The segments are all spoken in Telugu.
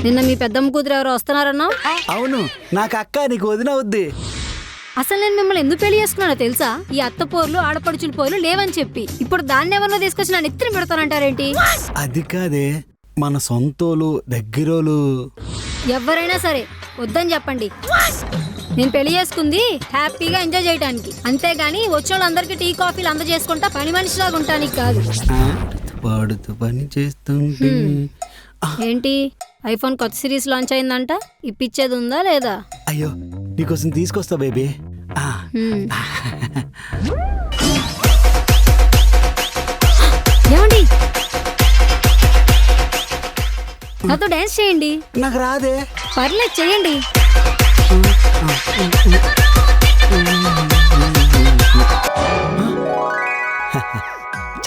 నిన్న మీ పెద్దమ్మ కూతురు ఎవరో వస్తున్నారన్నా? అవును, నాకు అక్క, నీకు వదిన వద్ది. అసలు నేను మిమ్మల్ని ఎందుకు పెళ్లి చేసుకున్నానో తెలుసా? ఈ అత్త పోర్లు ఆడపడుచుల పోర్లు లేవని చెప్పి. ఇప్పుడు దాన్ని ఎవరినో తీసుకొచ్చి నా నెత్తిన పెడతానంటారేంటి? అది కాదే, మన సొంతోలు దగ్గరోలు. ఎవరైనా సరే వద్దని చెప్పండి. నేను పెళ్లి చేసుకుంది హ్యాపీగా ఎంజాయ్ చేయడానికి, అంతేగాని వచ్చిన వాళ్ళందరికీ టీ కాఫీలు అందజేసుకుంటా పని మనిషిలాగా ఉంటానికి కాదు. పాడుతూ పని చేస్తుంటే. ఏంటి, ఐఫోన్ కొత్త సిరీస్ లాంచ్ అయిందంట, ఇప్పించేది ఉందా లేదా? అయ్యో, నీకోసం తీసుకొస్తా బేబీ. ఏమండి, నాతో డాన్స్ చేయండి. నాకు రాదే. పర్లేదు, చేయండి.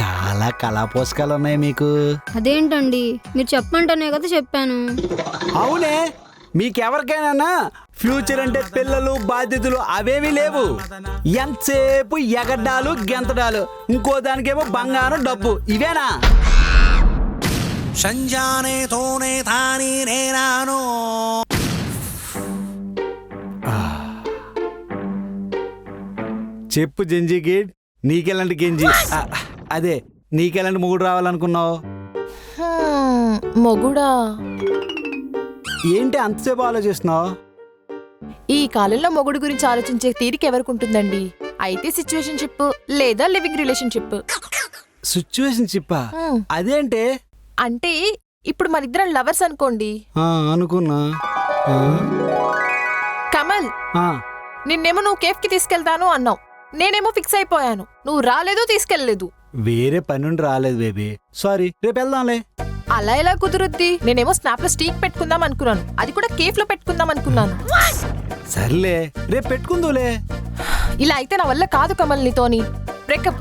చాలా కళా పోషకాలు ఉన్నాయి మీకు. అదేంటండి, మీరు చెప్పమంటేనే కదా చెప్పాను. అవునే, మీకెవరికైనా ఫ్యూచర్ అంటే పిల్లలు బాధ్యతలు అవేమీ లేవు. ఎంతసేపు ఎగడ్డాలు గెంతడాలు, ఇంకో దానికేమో బంగారం డబ్బు, ఇవేనా? చెప్పు జంజీ కిడ్, నీకెలాంటి గెంజి అదే నీకెలాంటి మొగుడు రావాలనుకున్నావు? మొగుడా? ఏంటి అంతసేపు ఆలోచిస్తున్నావు? ఈ కాలంలో మొగుడు గురించి ఆలోచించే తీరిక ఎవరికి ఉంటుందండి? అయితే సిచ్యువేషన్షిప్ లేదా లివింగ్ రిలేషన్షిప్. సిచ్యువేషన్షిప్పా? అదేంటే? అంటే ఇప్పుడు మనిద్దరం లవర్స్ అనుకోండి. అనుకున్నా. కమల్, నిన్నేమో నువ్వు కేఫ్ కి తీసుకెళ్తాను అన్నావు, నేనేమో ఫిక్స్ అయిపోయాను. నువ్వు రాలేదు, తీసుకెళ్లేదు. వేరే పని నుండి రాలేదు బేబీ, సారీ. రేపు వెళ్దాంలే. అలా ఎలా కుదురుద్ది? నేనేమో స్నాప్ లో స్టీక్ పెట్టుకుందాం అనుకున్నాను, అది కూడా కేఫ్ లో పెట్టుకుందాం అనుకున్నాను. సర్లే, రేపు పెట్టుకుందులే. ఇలా అయితే నా వల్ల కాదు కమల్, నీతోని బ్రేకప్.